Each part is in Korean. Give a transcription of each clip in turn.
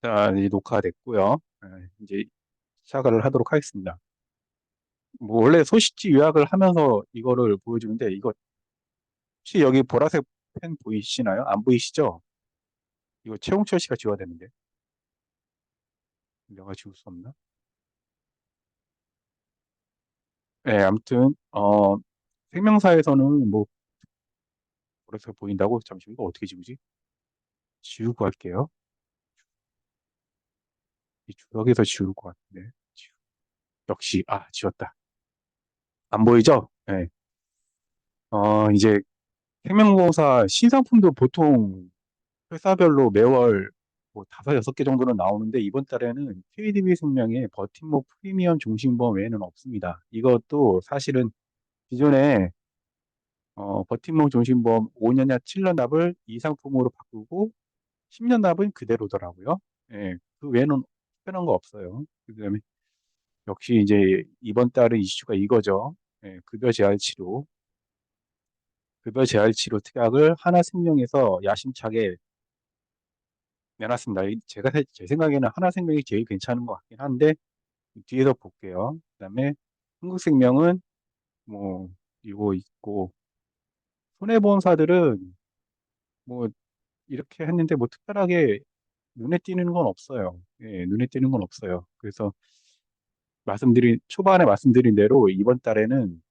자, 이제 녹화가 됐고요. 이제 시작을 하도록 하겠습니다. 뭐 원래 소식지 요약을 하면서 이거를 보여주는데 이거 혹시 여기 보라색 펜 보이시나요? 안 보이시죠? 이거 최홍철 씨가 지워야 되는데 내가 지울 수 없나? 네, 아무튼 생명사에서는 뭐 보라색 보인다고 잠시 이거 어떻게 지우지? 지우고 할게요. 이 주석에서 지울 것 같은데. 역시 지웠다. 안 보이죠? 네. 이제 생명보험사 신상품도 보통 회사별로 매월 뭐 다섯 여섯 개 정도는 나오는데 이번 달에는 KDB 생명의 버팀목 프리미엄 종신보험 외에는 없습니다. 이것도 사실은 기존에 버팀목 종신보험 5년이나 7년 납을 이 상품으로 바꾸고 10년 납은 그대로더라고요. 예, 그 외에는 특별한 거 없어요. 그다음에 역시 이제 이번 달은 이슈가 이거죠. 예, 급여 재활치료 특약을 하나생명에서 야심차게 내놨습니다. 제 생각에는 하나생명이 제일 괜찮은 것 같긴 한데, 뒤에서 볼게요. 그다음에 한국생명은 뭐, 이거 있고, 손해보험사들은 뭐, 이렇게 했는데 뭐 특별하게 눈에 띄는 건 없어요. 예, 눈에 띄는 건 없어요. 그래서 초반에 말씀드린 대로 이번 달에는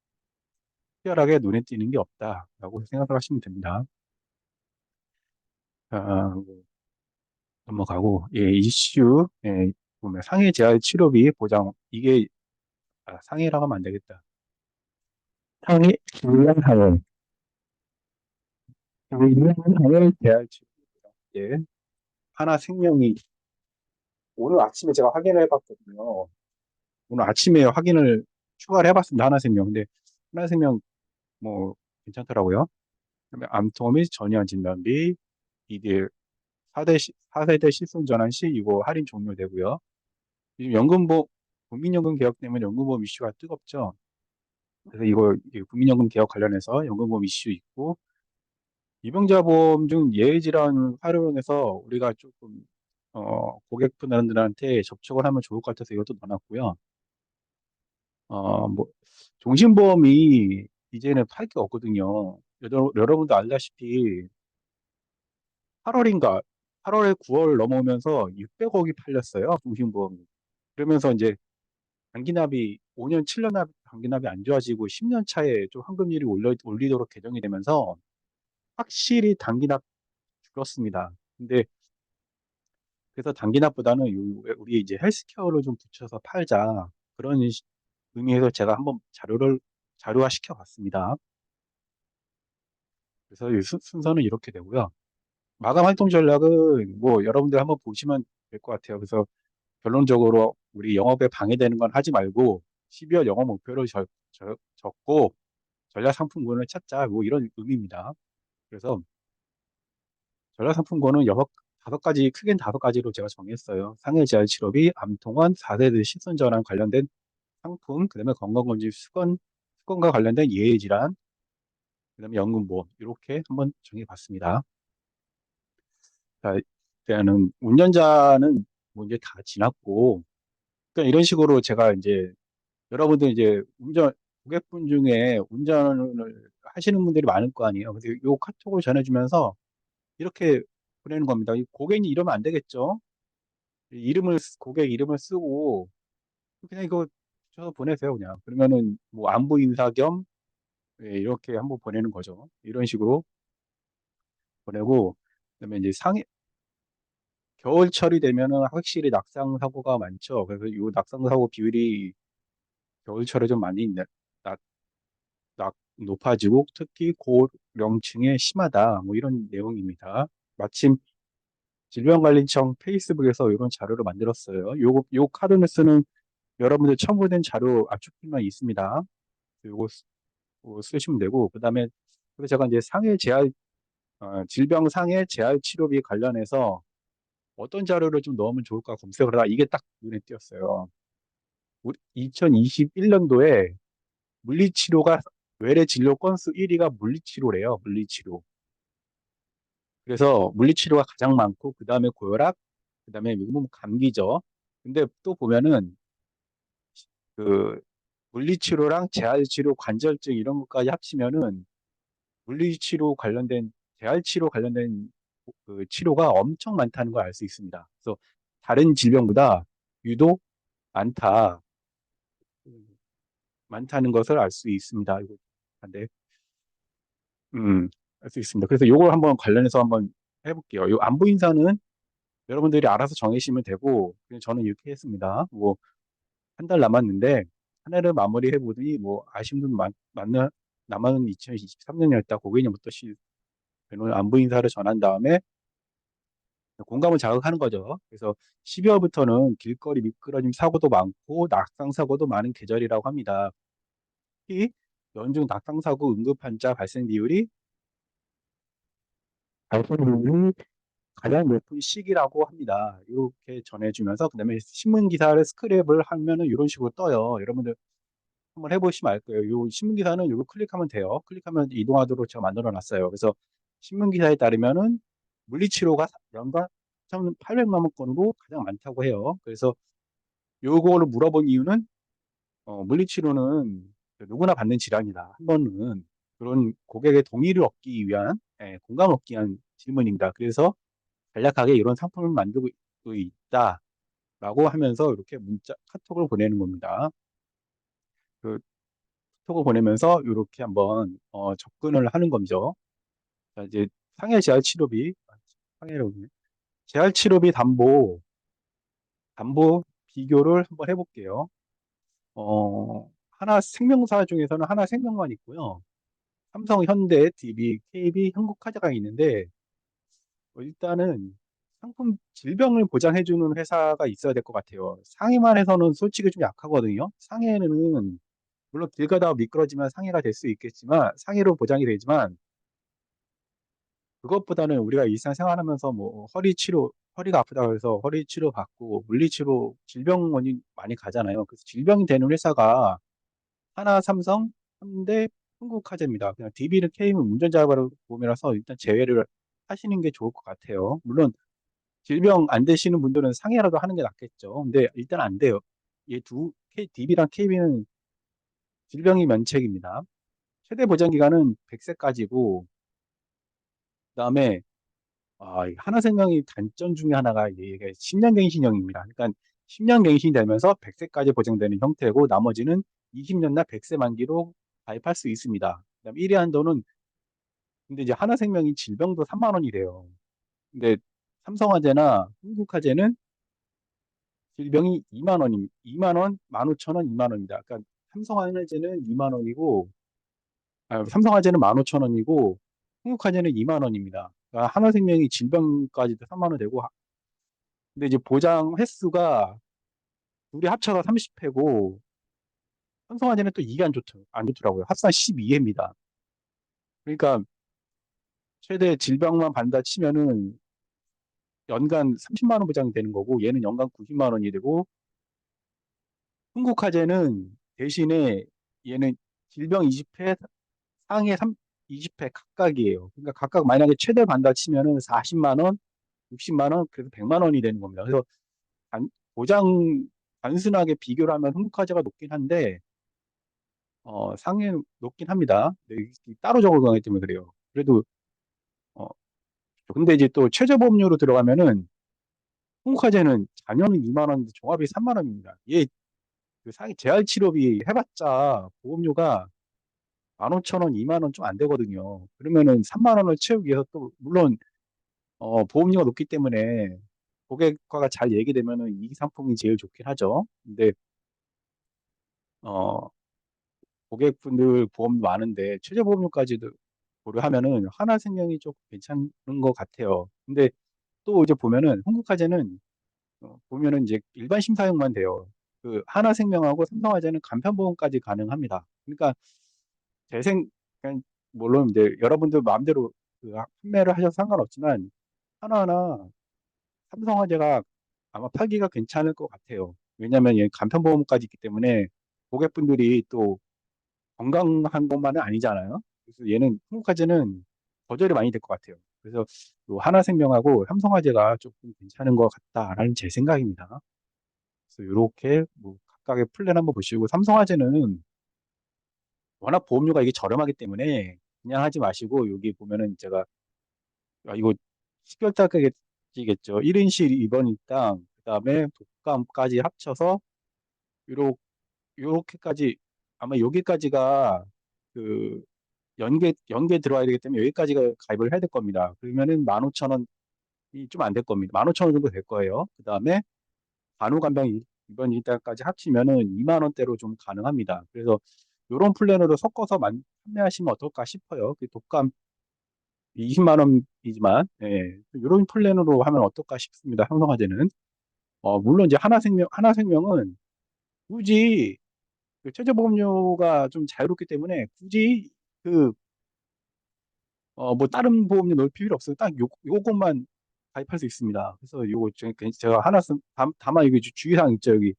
특별하게 눈에 띄는 게 없다라고 생각을 하시면 됩니다. 뭐 넘어가고, 예, 이슈, 예, 보면 상해 재활 치료비 보장, 이게, 상해라고 하면 안 되겠다. 상해, 중량상해, 중량상해 재활 치료비 보장. 예, 하나생명이, 오늘 아침에 제가 확인을 해봤거든요. 오늘 아침에 확인을 추가를 해봤습니다. 하나생명. 근데 하나생명 뭐 괜찮더라고요. 그다음에 암투어 및 전이한 진단비, 이디 4세대 실손 전환 시 이거 할인 종료되고요. 요즘 국민연금 개혁 때문에 연금보험 이슈가 뜨겁죠. 그래서 이게 국민연금 개혁 관련해서 연금보험 이슈 있고, 유병자 보험 중 예외질환 활용해서 우리가 조금 고객분들한테 접촉을 하면 좋을 것 같아서 이것도 넣어놨고요. 뭐 종신보험이 이제는 팔 게 없거든요. 여러분도 알다시피 8월인가 8월에 9월 넘어오면서 600억이 팔렸어요. 종신보험이. 그러면서 이제 단기납이 5년, 7년 단기납이 안 좋아지고 10년 차에 좀 환급률이 올리도록 개정이 되면서 확실히 단기납 줄었습니다. 근데 그래서 단기납보다는 우리 이제 헬스케어를 좀 붙여서 팔자. 그런 의미에서 제가 한번 자료화 시켜 봤습니다. 그래서 이 순서는 이렇게 되고요. 마감 활동 전략은 뭐 여러분들 한번 보시면 될 것 같아요. 그래서 결론적으로 우리 영업에 방해되는 건 하지 말고 12월 영업 목표를 적고 전략 상품군을 찾자. 뭐 이런 의미입니다. 그래서 전략 상품군은 다섯 가지, 크게는 다섯 가지로 제가 정했어요. 상해 재활 치료비, 암통원, 4세대 시선 전환 관련된 상품, 그다음에 건강검진 수건과 관련된 예해 질환, 그다음에 연금보험 이렇게 한번 정해봤습니다. 자, 일단은 운전자는 뭐 이제 다 지났고, 그러니까 이런 식으로 제가 이제 여러분들 이제 고객분 중에 운전을 하시는 분들이 많을 거 아니에요. 그래서 요 카톡을 전해주면서 이렇게 보내는 겁니다. 이 고객이 이러면 안 되겠죠? 고객 이름을 쓰고 그냥 이거 붙여서 보내세요, 그냥. 그러면은 뭐 안부 인사 겸 예, 이렇게 한번 보내는 거죠. 이런 식으로 보내고 그다음에 이제 겨울철이 되면은 확실히 낙상 사고가 많죠. 그래서 이 낙상 사고 비율이 겨울철에 좀 많이 나- 높아지고 특히 고령층에 심하다. 뭐 이런 내용입니다. 마침 질병관리청 페이스북에서 이런 자료를 만들었어요. 요 카르네스는 여러분들 첨부된 자료 압축필만 있습니다. 요거 쓰시면 되고 그다음에 그래서 제가 이제 질병 상해 재활 치료비 관련해서 어떤 자료를 좀 넣으면 좋을까 검색을 하다 이게 딱 눈에 띄었어요. 2021년도에 물리치료가 외래 진료 건수 1위가 물리치료래요. 물리치료. 그래서 물리치료가 가장 많고 그 다음에 고혈압, 그다음에 윗몸 감기죠. 근데 또 보면은 그 물리치료랑 재활치료, 관절증 이런 것까지 합치면은 물리치료 관련된 재활치료 관련된 그 치료가 엄청 많다는 걸 알 수 있습니다. 그래서 다른 질병보다 유독 많다, 많다는 것을 알 수 있습니다. 이거 네, 알 수 있습니다. 그래서 요걸 한번 관련해서 한번 해볼게요. 요 안부인사는 여러분들이 알아서 정해시면 되고, 그냥 저는 이렇게 했습니다. 뭐 한 달 남았는데 한 해를 마무리해 보더니 뭐 아쉬운 분 남은 2023년이었다. 고객님부터 안부 인사를 전한 다음에 공감을 자극하는 거죠. 그래서 12월부터는 길거리 미끄러짐 사고도 많고 낙상 사고도 많은 계절이라고 합니다. 특히 연중 낙상 사고 응급 환자 발생 비율이 가장 높은 시기라고 합니다. 이렇게 전해주면서 그다음에 신문 기사를 스크랩을 하면은 이런 식으로 떠요. 여러분들 한번 해보시면 알 거예요. 요 신문 기사는 이거 클릭하면 돼요. 클릭하면 이동하도록 제가 만들어 놨어요. 그래서 신문 기사에 따르면은 물리치료가 연간 3,800만 원 건으로 가장 많다고 해요. 그래서 요거를 물어본 이유는 물리치료는 누구나 받는 질환이다. 한 번은 그런 고객의 동의를 얻기 위한 공감을 얻기 위한 질문입니다. 그래서 간략하게 이런 상품을 만들고 있다라고 하면서 이렇게 카톡을 보내는 겁니다. 그 톡을 보내면서 이렇게 한번 접근을 하는 거죠. 자, 이제 상해 재활 치료비, 상해로 재활 치료비 담보 비교를 한번 해볼게요. 하나 생명사 중에서는 하나 생명만 있고요. 삼성, 현대, DB, KB, 한국화재가 있는데 일단은 상품 질병을 보장해주는 회사가 있어야 될 것 같아요. 상해만 해서는 솔직히 좀 약하거든요. 상해는 물론 길 가다가 미끄러지면 상해가 될 수 있겠지만 상해로 보장이 되지만 그것보다는 우리가 일상생활하면서 뭐 허리가 아프다고 해서 허리 치료 받고 물리치료 질병원이 많이 가잖아요. 그래서 질병이 되는 회사가 하나, 삼성, 현대, 한국화재입니다. 그냥 DB는 K는 운전자 보험이라서 일단 제외를 하시는 게 좋을 것 같아요. 물론 질병 안 되시는 분들은 상해라도 하는 게 낫겠죠. 근데 일단 안 돼요. DB랑 KB는 질병이 면책입니다. 최대 보장 기간은 100세까지고 그다음에 이 하나생명의 단점 중에 하나가 이게 10년 갱신형입니다. 그러니까 10년 갱신이 되면서 100세까지 보장되는 형태고 나머지는 20년나 100세 만기로 가입할 수 있습니다. 그다음 1회 한도는 근데 이제 하나생명이 질병도 3만 원이 돼요. 근데 삼성화재나 한국화재는 질병이 2만 원입니다. 2만 원, 15,000원, 2만 원입니다. 그러니까 삼성화재는 2만 원이고 삼성화재는 15,000원이고 한국화재는 2만 원입니다. 그러니까 하나생명이 질병까지도 3만 원 되고 근데 이제 보장 횟수가 둘이 합쳐서 30회고 삼성화재는 또 이게 안 좋더라고요. 합산 12회입니다. 그러니까 최대 질병만 반다 치면은 연간 30만 원 보장이 되는 거고 얘는 연간 90만 원이 되고 흥국화재는 대신에 얘는 질병 20회 상해 20회 각각이에요. 그러니까 각각 만약에 최대 반다 치면은 40만 원, 60만 원, 그래서 100만 원이 되는 겁니다. 그래서 보장 단순하게 비교를 하면 흥국화재가 높긴 한데 상해 높긴 합니다. 네, 따로 적어가기 때문에 그래요. 그래도 어 근데 이제 또 최저보험료로 들어가면은 홍과제는 잔여는 2만 원인데 종합이 3만 원입니다. 얘그 상해 재활치료비 해봤자 보험료가 15,000원, 2만 원 좀 안 되거든요. 그러면은 3만 원을 채우기 위해서 또 물론 보험료가 높기 때문에 고객과가 잘 얘기되면은 이 상품이 제일 좋긴 하죠. 근데 어 고객분들 보험 많은데 최저보험료까지도 고려하면은 하나생명이 좀 괜찮은 것 같아요. 근데 또 이제 보면은 한국화재는 보면은 이제 일반 심사용만 돼요. 그 하나생명하고 삼성화재는 간편보험까지 가능합니다. 그러니까 재생 그냥 물론 이제 여러분들 마음대로 그 판매를 하셔도 상관없지만 하나하나 삼성화재가 아마 팔기가 괜찮을 것 같아요. 왜냐하면 얘 간편보험까지 있기 때문에 고객분들이 또 건강한 것만은 아니잖아요. 그래서 얘는 한국화재는 거절이 많이 될 것 같아요. 그래서 요 하나생명하고 삼성화재가 조금 괜찮은 것 같다라는 제 생각입니다. 그래서 이렇게 뭐 각각의 플랜 한번 보시고 삼성화재는 워낙 보험료가 이게 저렴하기 때문에 그냥 하지 마시고 여기 보면은 제가 이거 12월 달까지겠죠. 1인실 2번일당 그다음에 독감까지 합쳐서 요렇 요렇게까지 아마 여기까지가 그 연계 들어와야 되기 때문에 여기까지가 가입을 해야 될 겁니다. 그러면은 15,000원이 좀 안 될 겁니다. 15,000원 정도 될 거예요. 그다음에 간호간병 이번 일달까지 합치면은 2만 원대로 좀 가능합니다. 그래서 이런 플랜으로 섞어서 판매하시면 어떨까 싶어요. 그 독감 20만 원이지만 예, 이런 플랜으로 하면 어떨까 싶습니다. 삼성화재는 물론 이제 하나생명은 굳이 그 최저보험료가 좀 자유롭기 때문에 굳이 그 뭐 다른 보험료 넣을 필요 없어요. 딱 요것만 가입할 수 있습니다. 그래서 요거 제가 하나 다만 이게 주의사항 있죠 여기.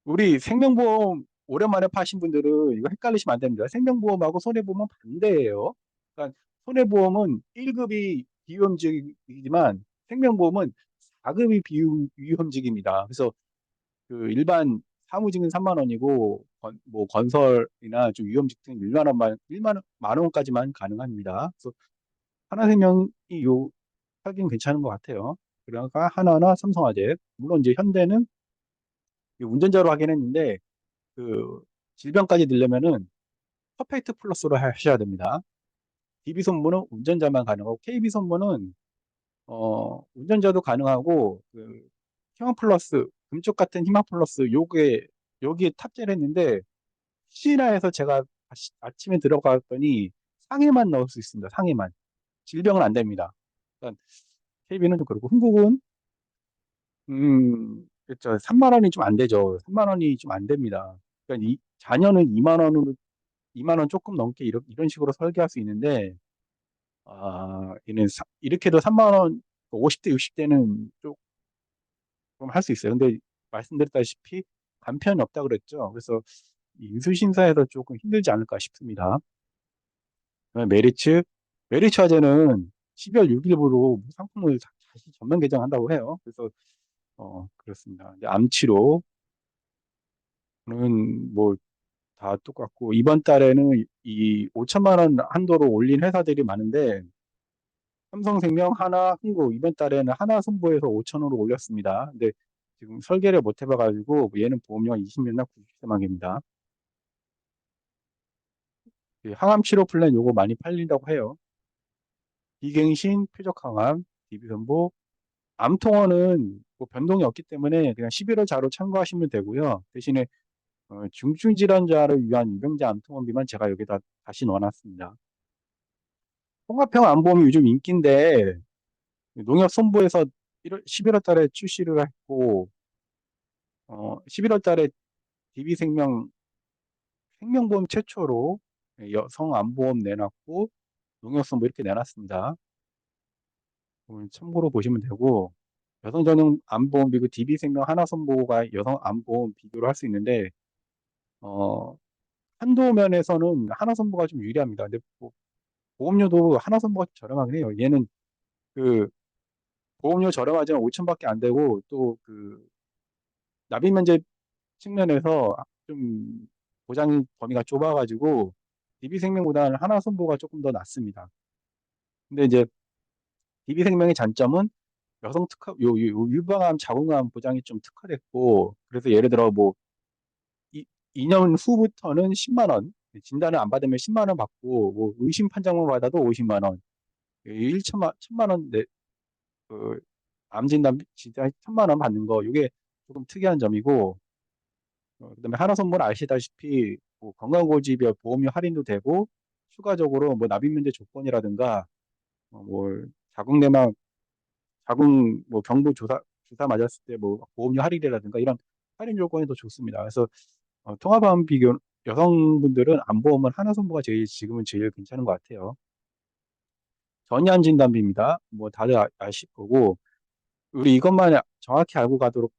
우리 생명보험 오랜만에 파신 분들은 이거 헷갈리시면 안 됩니다. 생명보험하고 손해보험은 반대예요. 그러니까 손해보험은 1급이 비위험직이지만 생명보험은 4급이 비위험직입니다. 그래서 그 일반 사무직은 3만 원이고 뭐 건설이나 좀 위험직 등 1만 원만 1만 만 원까지만 가능합니다. 그래서 하나생명이 요 하긴 괜찮은 것 같아요. 그러니까 하나나 삼성화재 물론 이제 현대는 이 운전자로 하긴 했는데 그 질병까지 들려면은 퍼펙트 플러스로 하셔야 됩니다. DB 선보는 운전자만 가능하고 KB 선보는 운전자도 가능하고 그 희망 플러스 금쪽 같은 희망 플러스 요게 여기에 탑재를 했는데 혹시나 해서 제가 아침에 들어갔더니 상해만 넣을 수 있습니다. 상해만 질병은 안 됩니다. 그러니까 KB는 좀 그렇고 흥국은 그렇죠. 3만 원이 좀 안 되죠. 3만 원이 좀 안 됩니다. 그러니까 이 자녀는 2만 원으로 2만 원 조금 넘게 이런 식으로 설계할 수 있는데 얘는 이렇게도 3만 원 50대 60대는 조금 할 수 있어요. 근데 말씀드렸다시피 간편이 없다 그랬죠. 그래서 이 인수심사에서 조금 힘들지 않을까 싶습니다. 메리츠 화재는 12월 6일부로 상품을 다시 전면 개정한다고 해요. 그래서 그렇습니다. 이제 암치료는 뭐 다 똑같고 이번 달에는 이 5천만 원 한도로 올린 회사들이 많은데 삼성생명, 하나, 흥국 이번 달에는 하나 선보에서 5천 원으로 올렸습니다. 근데 지금 설계를 못 해봐가지고 얘는 보험료가 20년이나 90세만 입니다. 항암 치료 플랜 요거 많이 팔린다고 해요. 비갱신, 표적항암, DB선보, 암통원은 뭐 변동이 없기 때문에 그냥 11월 자로 참고하시면 되고요. 대신에 중증 질환자를 위한 유병자 암통원비만 제가 여기다 다시 넣어놨습니다. 통합형 암보험이 요즘 인기인데 농협선보에서 11월 달에 출시를 했고 11월 달에 DB생명 생명보험 최초로 여성 암보험 내놨고 농협선보 이렇게 내놨습니다. 참고로 보시면 되고 여성 전용 암보험 비교 DB생명 하나선보가 여성 암보험 비교를 할 수 있는데 어, 한도 면에서는 하나선보가 좀 유리합니다. 근데 뭐 보험료도 하나선보가 저렴하긴 해요. 얘는 그 보험료 저렴하지만 5천밖에 안 되고 또 그 납입 면제 측면에서 좀 보장 범위가 좁아가지고 DB생명보다는 하나선보가 조금 더 낫습니다. 근데 이제 DB생명의 장점은 여성 특화, 요 유방암, 자궁암 보장이 좀 특화됐고 그래서 예를 들어 뭐 2년 후부터는 10만 원, 진단을 안 받으면 10만 원 받고 뭐 의심 판정만 받아도 50만 원, 1천만 원 그 암 진단 1천만 원 받는 거 이게 조금 특이한 점이고 그다음에 하나선물 아시다시피 뭐 건강고지별 보험료 할인도 되고 추가적으로 뭐 납입 면제 조건이라든가 뭐 자궁내막 자궁 뭐 경부 주사 맞았을 때 뭐 보험료 할인이라든가 이런 할인 조건이 더 좋습니다. 그래서 통합암 비교 여성분들은 암보험은 하나선보가 지금은 제일 괜찮은 것 같아요. 전이안 진단비입니다. 뭐 다들 아실 거고 우리 이것만 정확히 알고 가도록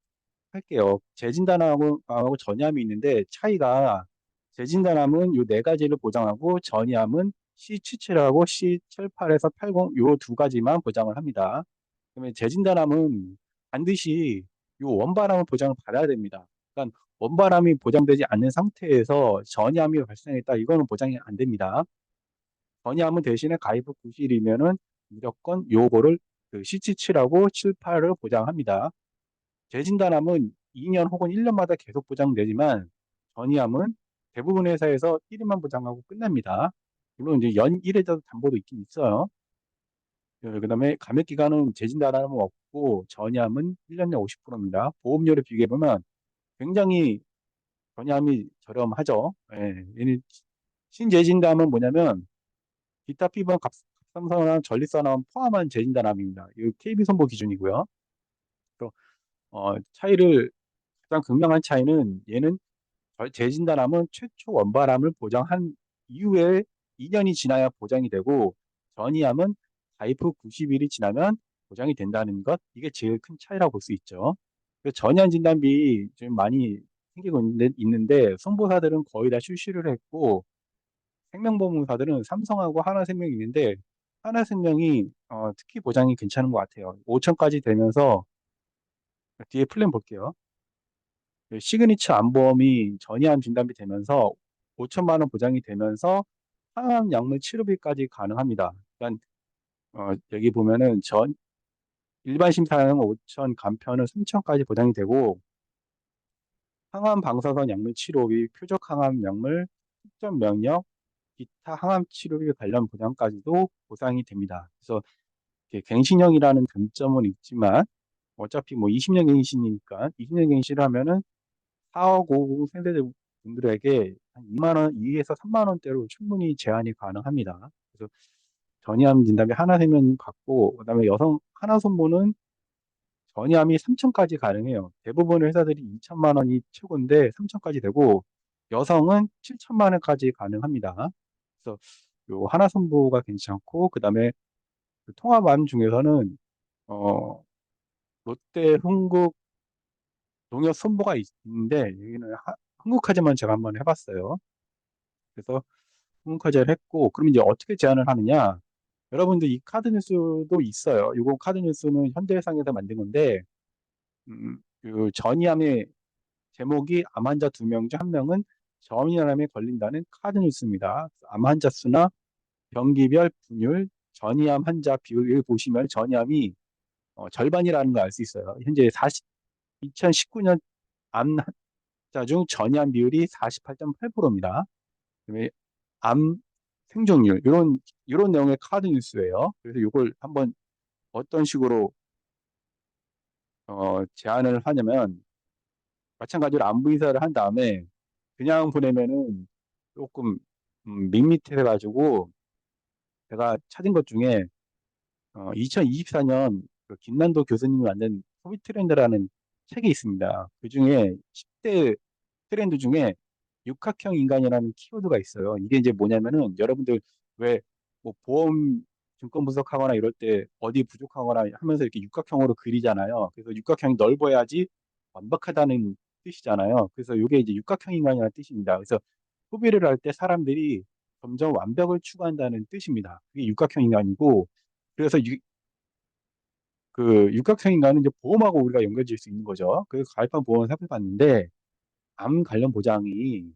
할게요. 재진단암하고 전이암이 있는데 차이가 재진단암은 요 네 가지를 보장하고 전이암은 C77하고 C78에서 80, 요 두 가지만 보장을 합니다. 그러면 재진단암은 반드시 요 원바람을 보장을 받아야 됩니다. 그러니까 원바람이 보장되지 않는 상태에서 전이암이 발생했다. 이거는 보장이 안 됩니다. 전이암은 대신에 가이프 구실이면은 무조건 요거를 그 C77하고 78을 보장합니다. 재진단암은 2년 혹은 1년마다 계속 보장되지만 전이암은 대부분 회사에서 1년만 보장하고 끝납니다. 물론 이제 연 1회자 담보도 있긴 있어요. 그다음에 감액 기간은 재진단암은 없고 전이암은 1년에 50%입니다. 보험료를 비교해보면 굉장히 전이암이 저렴하죠. 예. 얘는 신재진단은 뭐냐면 기타 피부암, 갑상선암, 전립선암 포함한 재진단암입니다. 이 KB선보 기준이고요. 또 차이를 가장 극명한 차이는 얘는 재진단암은 최초 원바람을 보장한 이후에 2년이 지나야 보장이 되고 전이암은 가입 후 90일이 지나면 보장이 된다는 것 이게 제일 큰 차이라고 볼 수 있죠. 그래서 전이암 진단비 좀 많이 생기고 있는데 선보사들은 거의 다 출시를 했고 생명보험사들은 삼성하고 하나생명이 있는데 하나생명이 특히 보장이 괜찮은 것 같아요. 5천까지 되면서 뒤에 플랜 볼게요. 시그니처 암보험이 전이암 진단비 되면서 5천만 원 보장이 되면서 항암 약물 치료비까지 가능합니다. 그러니까 여기 보면은 일반 심사는 5천, 간편은 3천까지 보장이 되고 항암 방사선 약물 치료비, 표적 항암 약물, 특정 명령, 기타 항암 치료비 관련 보장까지도 보상이 됩니다. 그래서 이렇게 갱신형이라는 단점은 있지만 어차피 뭐 20년 갱신이니까 20년 갱신을 하면은 4억 5억 세대 분들에게 한 2만 원, 2에서 3만 원대로 충분히 제한이 가능합니다. 그래서 전이암 진단비 하나생명 받고 그다음에 여성 하나손보는 전이암이 3천까지 가능해요. 대부분의 회사들이 2천만 원이 최고인데 3천까지 되고 여성은 7천만 원까지 가능합니다. 그래서 요 하나손보가 괜찮고 그다음에 그 통합암 중에서는 어 롯데, 흥국, 농협 손보가 있는데 여기는 흥국화재만 제가 한번 해봤어요. 그래서 흥국화재를 했고 그럼 이제 어떻게 제안을 하느냐? 여러분들 이 카드 뉴스도 있어요. 이거 카드 뉴스는 현대해상에서 만든 건데 그 전이암의 제목이 암 환자 2명 중 1명은 전이암에 걸린다는 카드 뉴스입니다. 암 환자 수나 병기별 분율, 전이암 환자 비율 여기 보시면 전이암이 절반이라는 걸 알 수 있어요. 현재 2019년 암 환자 중 전이암 비율이 48.8%입니다. 그다음에 암 생존율 이런 내용의 카드 뉴스예요. 그래서 이걸 한번 어떤 식으로 제안을 하냐면 마찬가지로 안부 인사를 한 다음에 그냥 보내면은 조금 밋밋해 가지고 제가 찾은 것 중에 2024년 그 김난도 교수님이 만든 소비 트렌드라는 책이 있습니다. 그중에 10대 트렌드 중에 육각형 인간이라는 키워드가 있어요. 이게 이제 뭐냐면은 여러분들 왜 뭐 보험 증권 분석하거나 이럴 때 어디 부족하거나 하면서 이렇게 육각형으로 그리잖아요. 그래서 육각형이 넓어야지 완벽하다는 뜻이잖아요. 그래서 이게 이제 육각형 인간이라는 뜻입니다. 그래서 소비를 할 때 사람들이 점점 완벽을 추구한다는 뜻입니다. 그게 육각형 인간이고 그래서 그 육각형 인간은 이제 보험하고 우리가 연결질 수 있는 거죠. 그래서 가입한 보험을 살펴봤는데 암 관련 보장이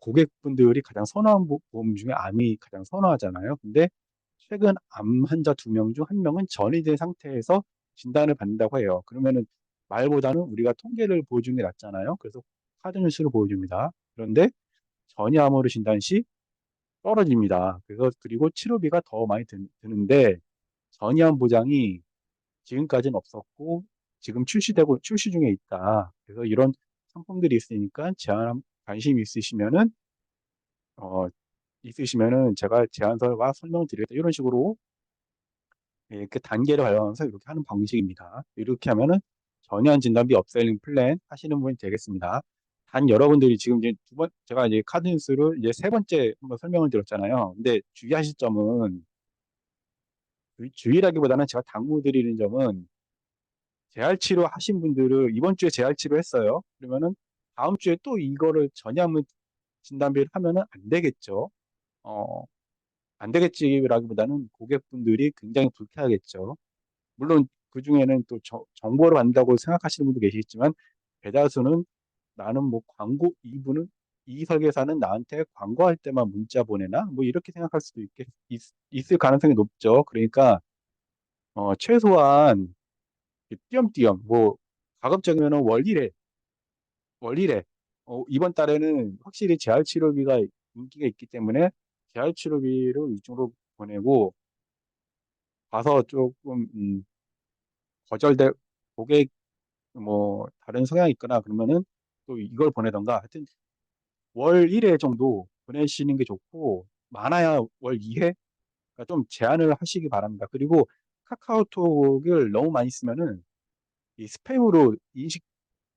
고객분들이 가장 선호한 보험 중에 암이 가장 선호하잖아요. 근데 최근 암 환자 2명 중 1명은 전이 된 상태에서 진단을 받는다고 해요. 그러면은 말보다는 우리가 통계를 보여주는 게 낫잖아요. 그래서 카드 뉴스를 보여줍니다. 그런데 전이암으로 진단 시 떨어집니다. 그래서 그리고 치료비가 더 많이 드는데 전이암 보장이 지금까지는 없었고 지금 출시 중에 있다. 그래서 이런 상품들이 있으니까 관심 있으시면은 제가 제안서와 설명드리겠다. 이런 식으로 이렇게 단계를 밟아가면서 이렇게 하는 방식입니다. 이렇게 하면은 전이암 진단비 업셀링 플랜 하시는 분이 되겠습니다. 단 여러분들이 지금 이제 제가 이제 카드 뉴스를 이제 세 번째 한번 설명을 드렸잖아요. 근데 주의하실 점은 주의라기보다는 제가 당부드리는 점은 재활 치료 하신 분들은 이번 주에 재활 치료 했어요. 그러면은 다음 주에 또 이거를 전이암 진단비를 하면은 안 되겠죠. 어, 안 되겠지라기보다는 고객분들이 굉장히 불쾌하겠죠. 물론 그 중에는 또 정보를 받는다고 생각하시는 분도 계시겠지만 대다수는 나는 뭐 광고 이분은 이 설계사는 나한테 광고할 때만 문자 보내나 뭐 이렇게 생각할 수도 있을 가능성이 높죠. 그러니까 최소한 띄엄띄엄 뭐 가급적이면 월일에 이번 달에는 확실히 재활 치료비가 인기가 있기 때문에 재활 치료비를 이쪽으로 보내고 가서 조금 거절돼 고객 뭐 다른 성향이 있거나 그러면은 또 이걸 보내던가 하여튼 월 1회 정도 보내시는 게 좋고 많아야 월 2회 그러니까 좀 제한을 하시기 바랍니다. 그리고 카카오톡을 너무 많이 쓰면은 이 스팸으로 인식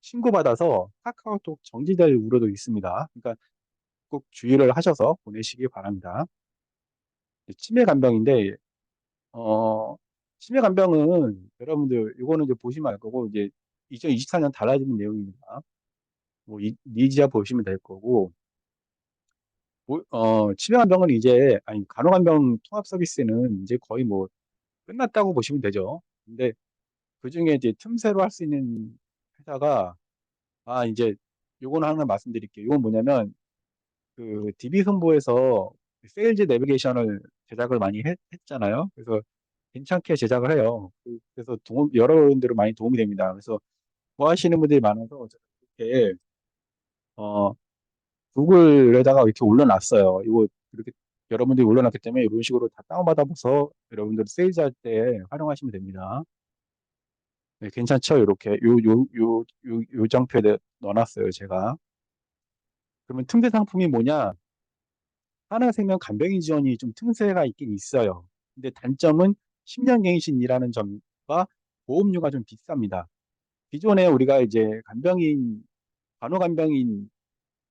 신고받아서 카카오톡 정지될 우려도 있습니다. 그러니까 꼭 주의를 하셔서 보내시기 바랍니다. 치매 간병인데 어 치매 간병은 여러분들 이거는 이제 보시면 알 거고 이제 2024년 달라지는 내용입니다. 뭐 니지아 보시면 될 거고 치매간병은 이제 아니 간호간병 통합 서비스는 이제 거의 뭐 끝났다고 보시면 되죠. 근데 그 중에 이제 틈새로 할 수 있는 회사가 이제 요거는 하나 말씀드릴게요. 이건 뭐냐면 그 DB손보에서 세일즈 내비게이션을 제작을 많이 했잖아요. 그래서 괜찮게 제작을 해요. 그래서 여러분들 많이 도움이 됩니다. 그래서 뭐 하시는 분들이 많아서 제가 이렇게 어 구글에다가 이렇게 올려놨어요. 이거 이렇게 여러분들이 올려놨기 때문에 이런 식으로 다 다운받아서 여러분들 세일즈할 때 활용하시면 됩니다. 네, 괜찮죠? 이렇게 요 장표에 넣어놨어요, 제가. 그러면 틈새 상품이 뭐냐? 하나생명 간병인 지원이 좀 틈새가 있긴 있어요. 근데 단점은 10년 갱신이라는 점과 보험료가 좀 비쌉니다. 기존에 우리가 이제 간호간병인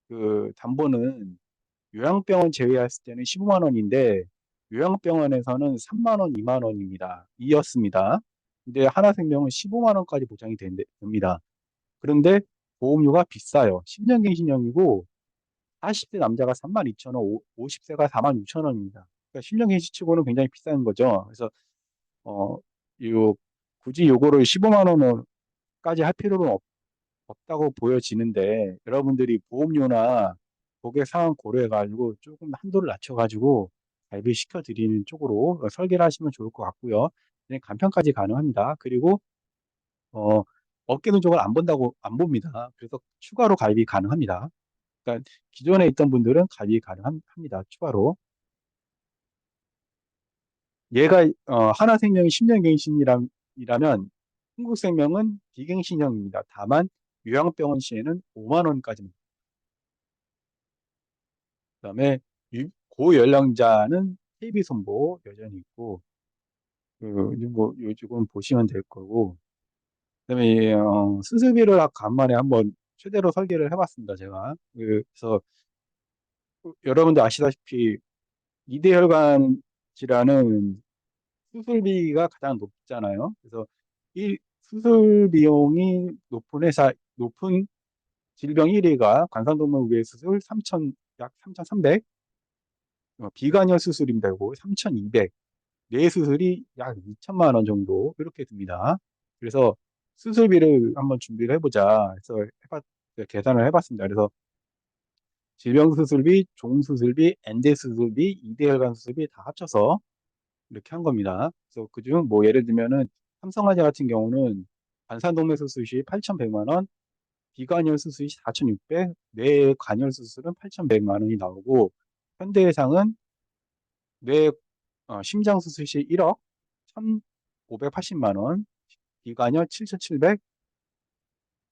그 담보는 요양병원 제외했을 때는 15만 원인데 요양병원에서는 3만 원, 2만 원입니다. 이었습니다. 근데 하나생명은 15만 원까지 보장이 됩니다. 그런데 보험료가 비싸요. 10년 갱신형이고 40대 남자가 3만 2천 원, 50세가 4만 6천 원입니다. 그러니까 10년 갱신치고는 굉장히 비싼 거죠. 그래서 어, 요 굳이 요거를 15만 원까지 할 필요는 없다고 보여지는데 여러분들이 보험료나 고객 상황 고려해가지고 조금 한도를 낮춰가지고 가입시켜 드리는 쪽으로 설계를 하시면 좋을 것 같고요. 그냥 간편까지 가능합니다. 그리고 어, 어깨 누적을 안 봅니다. 그래서 추가로 가입이 가능합니다. 그러니까 기존에 있던 분들은 가입이 가능합니다. 추가로. 얘가 하나생명이 10년 갱신이라면 흥국생명은 비갱신형입니다. 다만 요양병원 시에는 5만 원까지입니다. 그다음에 고연령자는 KB손보 여전히 있고 뭐 요쪽은 보시면 될 거고 그다음에 수술비를 간만에 한번 최대로 설계를 해봤습니다. 제가 그래서 여러분도 아시다시피 이대혈관 질환은 수술비가 가장 높잖아요. 그래서 이 수술 비용이 높은 질병 1위가 관상동물외 수술 약 3,300, 비관여 수술입니다. 이거 3,200, 뇌 수술이 약 2천만 원 정도 이렇게 듭니다. 그래서 수술비를 한번 준비를 해보자 해서 계산을 해봤습니다. 그래서 질병 수술비, 종 수술비, 엔대 수술비, 이대혈관 수술비 다 합쳐서 이렇게 한 겁니다. 그래서 그중 뭐 예를 들면은 삼성화재 같은 경우는 관상동맥 수술 시 8,100만 원, 비관절 수술 시 4,600, 뇌관절 수술은 8,100만 원이 나오고 현대해상은 뇌 심장 수술 시 1억 1,580만 원, 비관절 7,700,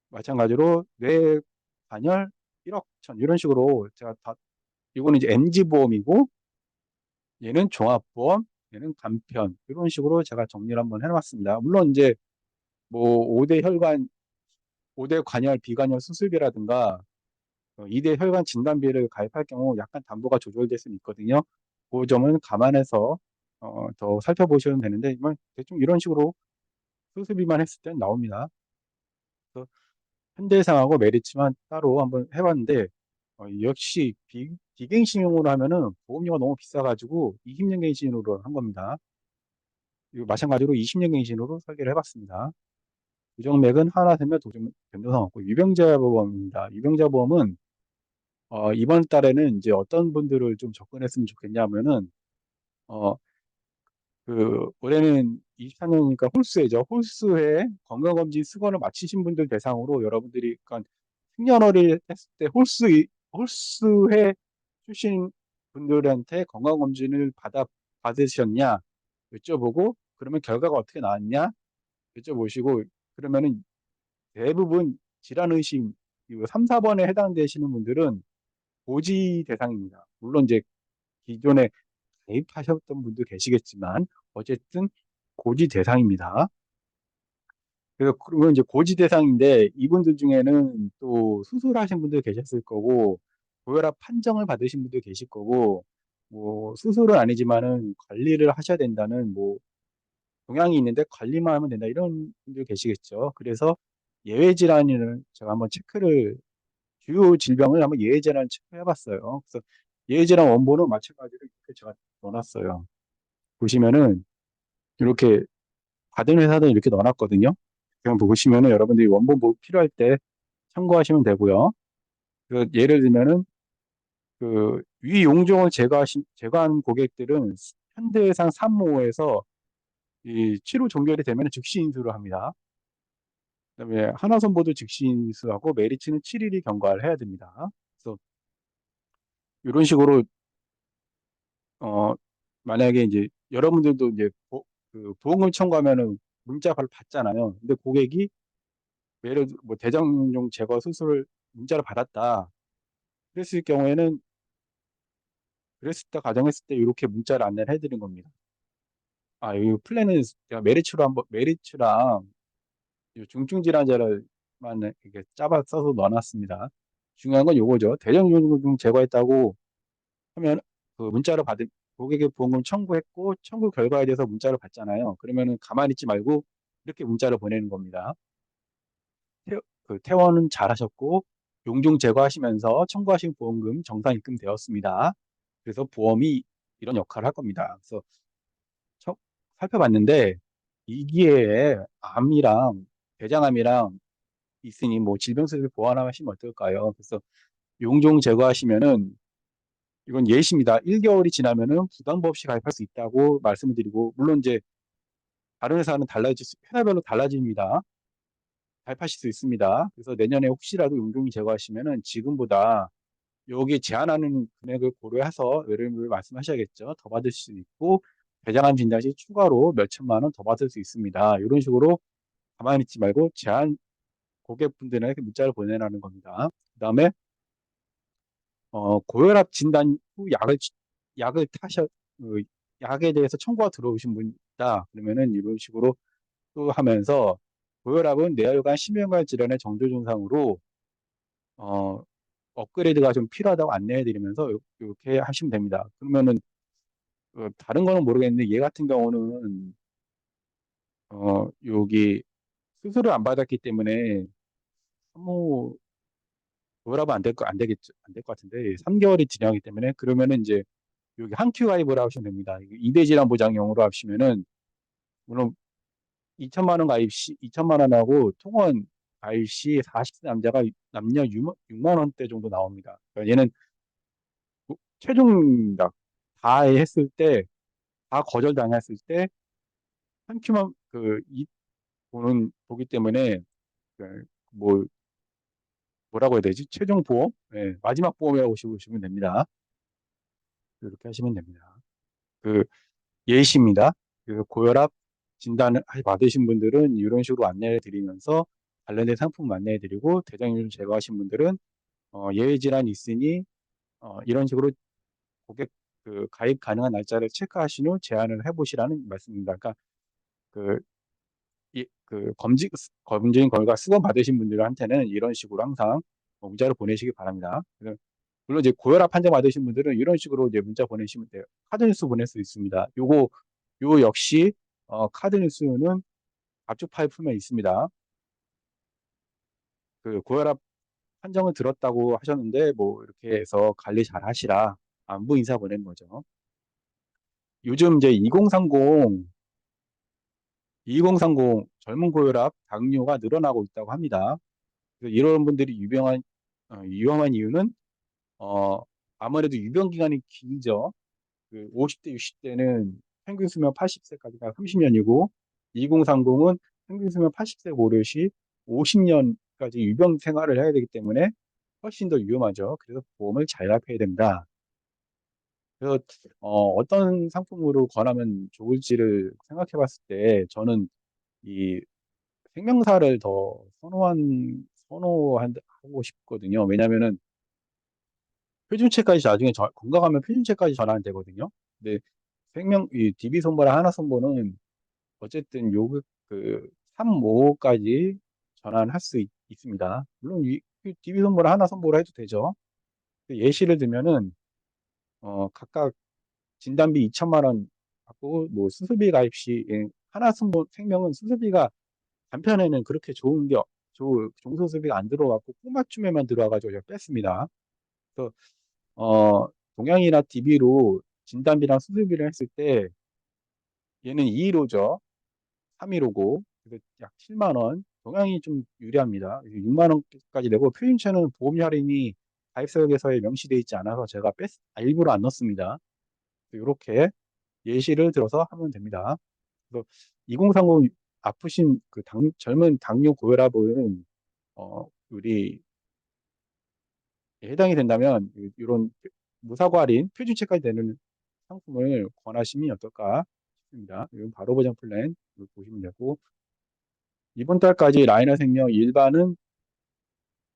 마찬가지로 뇌관절 1억 1,000 이런 식으로 제가 다 이거는 이제 MG 보험이고 얘는 종합보험, 얘는 간편 이런 식으로 제가 정리를 한번 해놨습니다. 물론 이제 뭐 5대 관열, 비관열 수술비라든가 2대 혈관 진단비를 가입할 경우 약간 담보가 조절될 수는 있거든요. 그 점은 감안해서 더 살펴보시면 되는데 뭐 대충 이런 식으로 수술비만 했을 때 나옵니다. 그래서 현대해상하고 메리츠만 따로 한번 해봤는데 역시 비갱신용으로 하면은 보험료가 너무 비싸가지고 20년 갱신으로 한 겁니다. 이거 마찬가지로 20년 갱신으로 설계를 해봤습니다. 부정맥은 하나생명 도전 변동상 없고 유병자 보험입니다. 유병자 보험은 이번 달에는 이제 어떤 분들을 좀 접근했으면 좋겠냐면은 어, 올해는 24년이니까 홀수회죠. 홀수회 건강검진 수건을 마치신 분들 대상으로 여러분들이 그러니까 생년월일 했을 때 홀수회 출신 분들한테 건강검진을 받으셨냐 여쭤보고 그러면 결과가 어떻게 나왔냐 여쭤보시고 그러면은 대부분 질환 의심 3, 4번에 해당되시는 분들은 고지 대상입니다. 물론 이제 기존에 가입하셨던 분도 계시겠지만 어쨌든 고지 대상입니다. 그래서 그러면 이제 고지 대상인데 이분들 중에는 또 수술하신 분들 계셨을 거고 고혈압 판정을 받으신 분도 계실 거고 뭐 수술은 아니지만은 관리를 하셔야 된다는 뭐 동향이 있는데 관리만 하면 된다 이런 분들 계시겠죠. 그래서 예외 질환을 제가 한번 체크를 주요 질병을 한번 예외 질환 체크해봤어요. 그래서 예외 질환 원본은 마찬가지로 이렇게 제가 넣어놨어요. 보시면은 이렇게 받은 회사들 이렇게 넣어놨거든요. 그냥 보시면은 여러분들이 원본 필요할 때 참고하시면 되고요. 그 예를 들면은 그 위 용종을 제거한 고객들은 현대해상 3호에서 이 치료 종결이 되면 즉시 인수를 합니다. 그다음에 하나선보도 즉시 인수하고 메리츠는 7일이 경과를 해야 됩니다. 그래서 이런 식으로 어 만약에 이제 여러분들도 이제 보험금 청구하면은 문자 바로 받잖아요. 근데 고객이 예를 들어 뭐 대장용 제거 수술을 문자를 받았다. 그랬을 경우에는 그랬을 때 가정했을 때 이렇게 문자를 안내를 해드린 겁니다. 아, 이 플랜은 제가 메리츠랑 이 중증 질환자를만 이렇게 짜봐 써서 넣어놨습니다. 중요한 건 요거죠. 대장용 제거했다고 하면 그 문자를 받은 고객의 보험금 청구했고 청구 결과에 대해서 문자를 받잖아요. 그러면은 가만히 있지 말고 이렇게 문자를 보내는 겁니다. 퇴원은 잘하셨고 용종 제거하시면서 청구하신 보험금 정상 입금되었습니다. 그래서 보험이 이런 역할을 할 겁니다. 그래서 쳐- 살펴봤는데 이 기회에 암이랑 대장암이랑 있으니 뭐 질병수술 보완하시면 어떨까요? 그래서 용종 제거하시면은 이건 예시입니다. 1개월이 지나면은 부담부 없이 가입할 수 있다고 말씀을 드리고 물론 이제 다른 회사는 회사별로 달라집니다. 가입하실 수 있습니다. 그래서 내년에 혹시라도 용종이 제거하시면은 지금보다 여기 제한하는 금액을 고려해서 여러분들 말씀하셔야겠죠. 더 받을 수 있고 대장암 진단 시 추가로 몇 천만 원 더 받을 수 있습니다. 이런 식으로 가만히 있지 말고 제한 고객분들에게 문자를 보내라는 겁니다. 그다음에 고혈압 진단 후 약을 그 약에 대해서 청구가 들어오신 분이다. 그러면은 이런 식으로 또 하면서 고혈압은 뇌혈관, 심혈관 질환의 정조 증상으로 어, 업그레이드가 좀 필요하다고 안내해 드리면서 이렇게 하시면 됩니다. 그러면은 다른 거는 모르겠는데 얘 같은 경우는 여기 수술을 안 받았기 때문에 뭐 고혈압은 안 되겠죠. 안 될 것 같은데 3개월이 지나기 때문에 그러면은 이제 여기 한 큐 가입을 하시면 됩니다. 2대 질환 보장용으로 하시면은 물론 2천만 원 가입 시 2천만 원하고 통원 가입 시 40세 남자가 남녀 6만 원대 정도 나옵니다. 그러니까 얘는 최종 다 했을 때 다 거절당했을 때 한 큐만 이 보기 때문에 그 뭐 뭐라고 해야 되지? 최종 보험? 네, 마지막 보험이라고 보시면 됩니다. 이렇게 하시면 됩니다. 그 예시입니다. 그래서 고혈압 진단을 받으신 분들은 이런 식으로 안내해 드리면서 관련된 상품 안내해 드리고 대장균 제거하신 분들은 예외 질환이 있으니 이런 식으로 고객 가입 가능한 날짜를 체크하신 후 제안을 해보시라는 말씀입니다. 그러니까 그, 검진 결과 수건 받으신 분들한테는 이런 식으로 항상 문자를 보내시기 바랍니다. 물론 이제 고혈압 판정 받으신 분들은 이런 식으로 이제 문자 보내시면 돼요. 카드 뉴스 보낼 수 있습니다. 요 역시 카드 뉴스는 압축 파일 풀면 있습니다. 고혈압 판정을 들었다고 하셨는데 뭐 이렇게 해서 관리 잘 하시라 안부 인사 보낸 거죠. 요즘 이제 2030 젊은 고혈압, 당뇨가 늘어나고 있다고 합니다. 그래서 이런 분들이 위험한 이유는 어, 아무래도 유병 기간이 길죠. 그 50대, 60대는 평균 수명 80세까지가 30년이고 2030은 평균 수명 80세 고려시 50년까지 유병 생활을 해야 되기 때문에 훨씬 더 위험하죠. 그래서 보험을 잘 가입해야 된다. 그래서 어떤 상품으로 권하면 좋을지를 생각해 봤을 때 저는 이 생명사를 더 선호하고 싶거든요. 왜냐면은 표준체까지 나중에 건강하면 표준체까지 전환 되거든요. 근데 이 DB손보랑 하나손보는 어쨌든 그 3, 5까지 전환할 수 습니다 물론 DB손보랑 하나손보로 해도 되죠. 예시를 들면은 각각 진단비 2천만 원 받고 뭐 수술비 가입 시 하나손보 생명은 수술비가 간편에는 그렇게 종수술비가 안 들어왔고 꼬맞춤에만 들어와가지고 제가 뺐습니다. 그래서 동양이나 DB로 진단비랑 수술비를 했을 때 얘는 215죠. 315고 그래서 약 7만 원. 동양이 좀 유리합니다. 6만 원까지 내고 표준체는 보험료 할인이 가입서역에서에 명시되어 있지 않아서 제가 일부러 안 넣습니다. 이렇게 예시를 들어서 하면 됩니다. 그래서 2030 아프신 젊은 당뇨 고혈압은 우리 해당이 된다면 이런 무사고 할인 표준체까지 되는 상품을 권하시면 어떨까 싶습니다. 이건 바로 보장 플랜 보시면 되고 이번 달까지 라이너 생명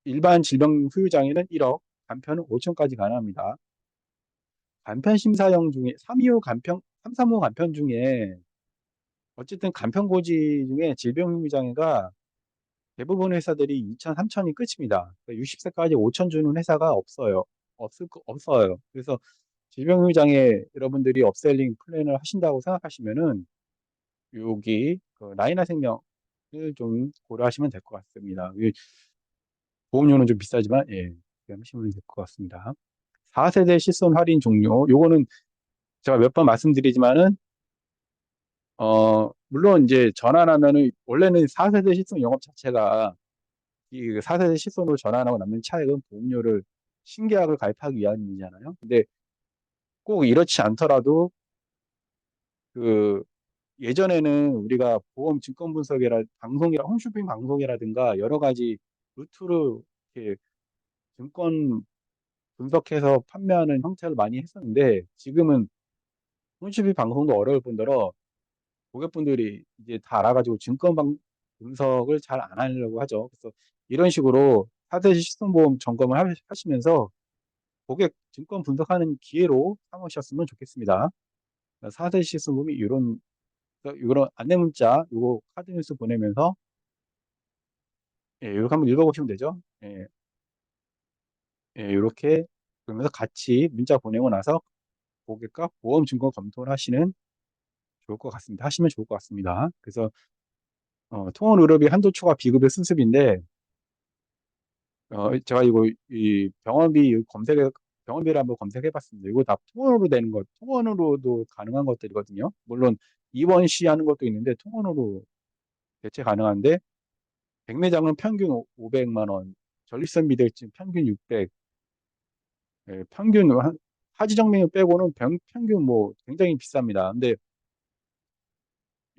일반 질병 후유장애는 1억, 간편은 5천까지 가능합니다. 간편 심사형 중에 335 간편 중에 어쨌든 간편 고지 중에 질병 후유장애가 대부분 회사들이 2천, 3천이 끝입니다. 60세까지 5천 주는 회사가 없어요. 그래서 질병 후유장애 여러분들이 업셀링 플랜을 하신다고 생각하시면은 여기 라이나 생명을 좀 고려하시면 될 것 같습니다. 보험료는 좀 비싸지만 예, 하시면 될 것 같습니다. 4세대 실손 할인 종료. 요거는 제가 몇 번 말씀드리지만은 물론 이제 전환하면은 원래는 4세대 실손 영업 자체가 이 4세대 실손으로 전환하고 남는 차액은 보험료를 신계약을 가입하기 위함이잖아요. 근데 꼭 이렇지 않더라도 그 예전에는 우리가 보험 증권 분석이라 홈쇼핑 방송이라든가 여러 가지 루트로 이렇게 증권 분석해서 판매하는 형태를 많이 했었는데 지금은 홈쇼핑 방송도 어려울 뿐더러 고객분들이 이제 다 알아가지고 분석을 잘 안 하려고 하죠. 그래서 이런 식으로 4대 실손보험 점검을 하시면서 고객 증권 분석하는 기회로 삼으셨으면 좋겠습니다. 4대 실손보험이 이런 안내 문자, 요거 카드 뉴스 보내면서 예, 이렇게 한번 읽어보시면 되죠. 예, 예, 이렇게 그러면서 같이 문자 보내고 나서 고객과 보험 증권 검토를 하시면 좋을 것 같습니다. 그래서 통원 의료비 한도 초과 비급여 수습인데 제가 이거 이 병원비를 한번 검색해봤습니다. 이거 다 통원으로도 가능한 것들이거든요. 물론 입원 시 하는 것도 있는데 통원으로 대체 가능한데 백내장은 평균 500만 원, 전립선 미대증 평균 600, 예, 하지정맥 빼고는 평균 뭐 굉장히 비쌉니다. 근데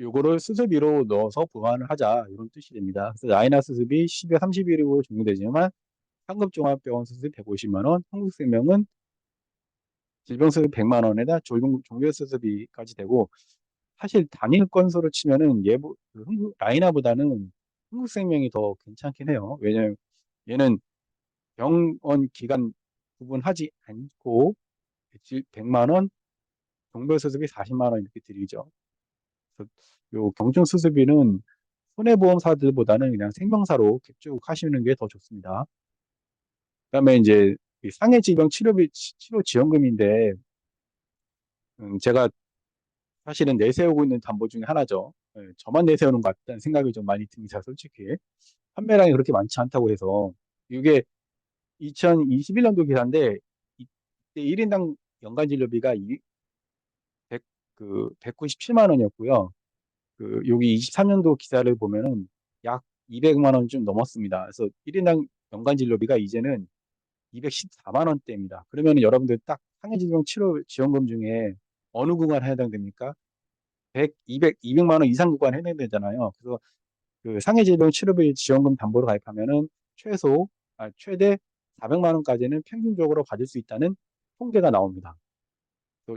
요거를 수술비로 넣어서 보완을 하자 이런 뜻이 됩니다. 그래서 라이나 수술비 10여 30일로 종료되지만 상급종합병원 수술비 150만 원, 한국생명은 질병수술비 100만 원에다 종료수술비까지 되고 사실 단일 건수로 치면은 라이나보다는 한국생명이 더 괜찮긴 해요. 왜냐면 얘는 병원 기간 구분하지 않고 100만 원, 종별수술비 40만 원 이렇게 드리죠. 그래서 요 경증수술비는 손해보험사들보다는 그냥 생명사로 쭉 하시는 게 더 좋습니다. 그다음에 이제 이 상해질병 치료 지원금인데 제가 사실은 내세우고 있는 담보 중에 하나죠. 예, 저만 내세우는 것 같다는 생각이 좀 많이 듭니다. 솔직히 판매량이 그렇게 많지 않다고 해서 이게 2021년도 기사인데 이때 1인당 연간 진료비가 100, 197만 원이었고요. 여기 23년도 기사를 보면은 약 200만 원 좀 넘었습니다. 그래서 1인당 연간 진료비가 이제는 214만 원대입니다. 그러면 여러분들 딱 상해질병 치료 지원금 중에 어느 구간 해당됩니까? 100, 200, 200만 원 이상 구간 해당되잖아요. 그래서 상해질병 치료비 지원금 담보로 가입하면은 최대 400만 원까지는 평균적으로 받을 수 있다는 통계가 나옵니다.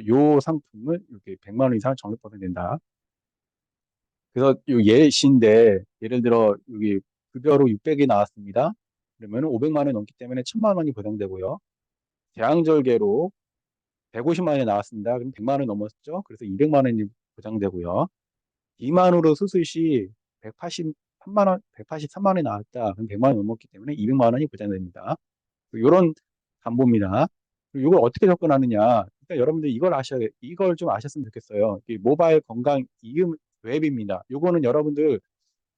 요 상품을 이렇게 100만 원 이상 적립받게 된다. 그래서 요 예시인데 예를 들어 여기 급여로 600이 나왔습니다. 그러면 500만 원이 넘기 때문에 1000만 원이 보장되고요. 대항절개로 150만 원이 나왔습니다. 그럼 100만 원이 넘었죠. 그래서 200만 원이 보장되고요. 비만으로 수술 시 183만 원, 183만 원이 나왔다. 그럼 100만 원이 넘었기 때문에 200만 원이 보장됩니다. 이런 담보입니다. 이걸 어떻게 접근하느냐? 그러니까 여러분들 이걸 좀 아셨으면 좋겠어요. 이 모바일 건강 이음 웹입니다. 요거는 여러분들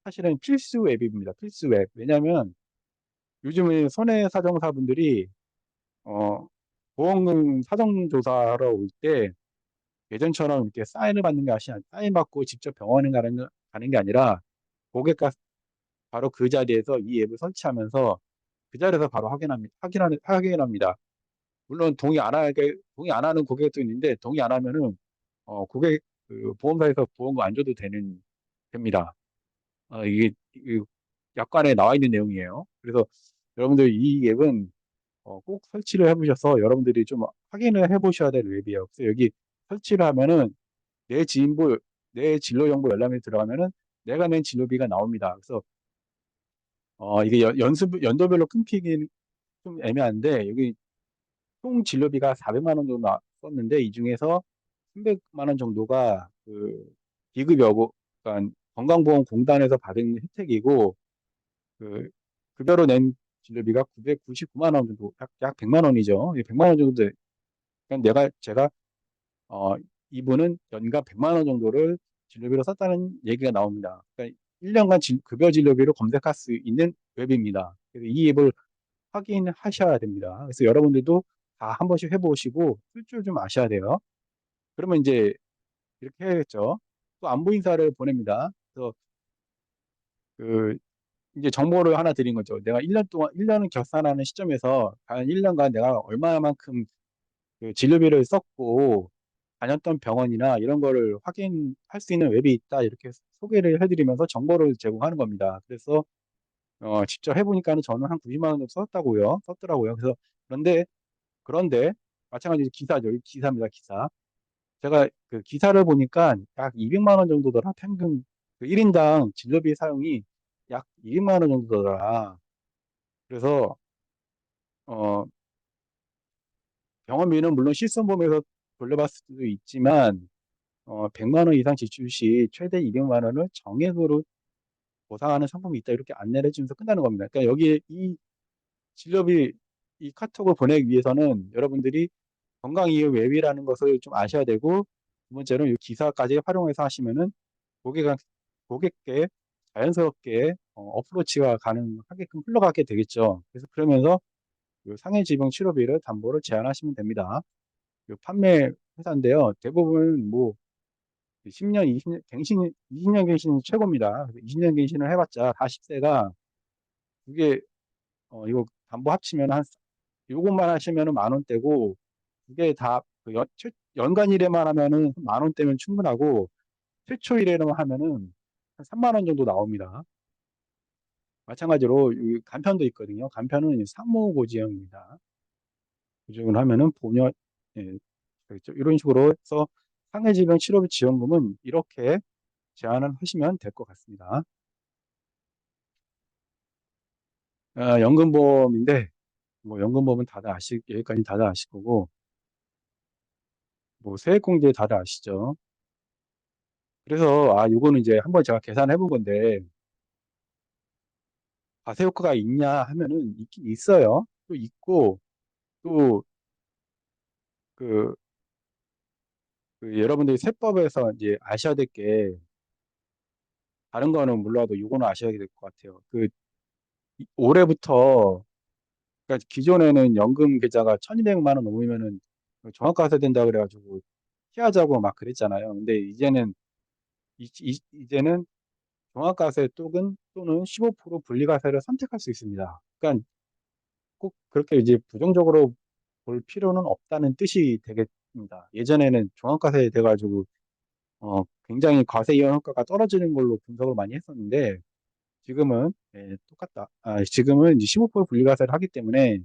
사실은 필수 웹입니다. 필수 웹. 왜냐하면 요즘에 손해사정사분들이 어, 보험금 사정조사하러 올 때 예전처럼 이렇게 사인을 받는 게 아니라 사인 받고 직접 병원에 가는 게 아니라 고객과 바로 그 자리에서 이 앱을 설치하면서 그 자리에서 바로 확인합니다. 물론 동의 안 하는 고객도 있는데 동의 안 하면은 고객 보험사에서 보험금 안 줘도 됩니다. 이게 약관에 나와 있는 내용이에요. 그래서 여러분들 이 앱은 꼭 설치를 해보셔서 여러분들이 좀 확인을 해보셔야 될 앱이에요. 그래서 여기 설치를 하면은 내 진보, 내 진로 정보 열람에 들어가면은 내가 낸 진료비가 나옵니다. 그래서 이게 연도별로 끊기긴 좀 애매한데 여기 총 진료비가 400만 원 정도 썼는데 이 중에서 300만 원 정도가 기급 여고, 그러니까 건강보험공단에서 받은 혜택이고 그 급여로 낸 진료비가 999만 원 정도, 약 100만 원이죠. 100만 원 정도. 그러니까 제가 어, 이분은 연간 100만 원 정도를 진료비로 썼다는 얘기가 나옵니다. 그러니까 1년간 급여 진료비로 검색할 수 있는 웹입니다. 그래서 이 앱을 확인하셔야 됩니다. 그래서 여러분들도 다 한 번씩 해보시고 쓸 줄 좀 아셔야 돼요. 그러면 이제 이렇게 해야겠죠. 또 안부 인사를 보냅니다. 그래서 그 이제 정보를 하나 드린 거죠. 내가 1년 동안 1년을 결산하는 시점에서 과연 1년간 내가 얼마만큼 진료비를 썼고 다녔던 병원이나 이런 거를 확인할 수 있는 웹이 있다 이렇게 소개를 해드리면서 정보를 제공하는 겁니다. 그래서 직접 해보니까는 저는 한 90만 원 정도 썼더라고요. 그래서 그런데 마찬가지로 기사죠. 이 기사입니다. 기사. 제가 그 기사를 보니까 약 200만 원 정도더라. 평균 1인당 진료비 사용이 약 200만 원 정도더라. 그래서 어, 병원비는 물론 실손보험에서 돌려받을 수도 있지만 100만 원 이상 지출 시 최대 200만 원을 정액으로 보상하는 상품이 있다. 이렇게 안내를 해주면서 끝나는 겁니다. 그러니까 여기 이 진료비 이 카톡을 보내기 위해서는 여러분들이 건강이해 웹이라는 것을 좀 아셔야 되고 두 번째는 이 기사까지 활용해서 하시면은 고객, 고객께 자연스럽게 어프로치가 가능하게끔 흘러가게 되겠죠. 그래서 그러면서 요 상해질병 치료비를 담보로 제한하시면 됩니다. 요 판매 회사인데요. 대부분 뭐 10년, 20년, 20년 갱신 최고입니다. 20년 갱신을 해봤자 40세가 그게 이거 담보 합치면 요것만 하시면은 만 원대고 그게 다 연간 일에만 하면은 만 원대면 충분하고 최초 일에만 하면은 한 3만 원 정도 나옵니다. 마찬가지로 이 간편도 있거든요. 간편은 상모고지형입니다. 고지형을 하면은 예, 그렇죠. 이런 식으로 해서 상해질병 치료비 지원금은 이렇게 제한을 하시면 될 것 같습니다. 연금보험인데 뭐 연금보험은 여기까지 다들 아실 거고 뭐 세액공제 다들 아시죠? 그래서 요거는 이제 한번 제가 계산해 본 건데 과세 효과가 있냐 하면은 있긴 있어요. 또 있고 또 그 여러분들이 세법에서 이제 아셔야 될 게 다른 거는 몰라도 요거는 아셔야 될 것 같아요. 올해부터 그러니까 기존에는 연금 계좌가 1,200만 원 넘으면은 종합과세 된다 그래가지고 피하자고 막 그랬잖아요. 근데 이제는 종합과세 또는 15% 분리과세를 선택할 수 있습니다. 그러니까 꼭 그렇게 이제 부정적으로 볼 필요는 없다는 뜻이 되겠습니다. 예전에는 종합과세 돼가지고 굉장히 과세 이연 효과가 떨어지는 걸로 분석을 많이 했었는데 지금은 똑같다. 지금은 이제 15% 분리과세를 하기 때문에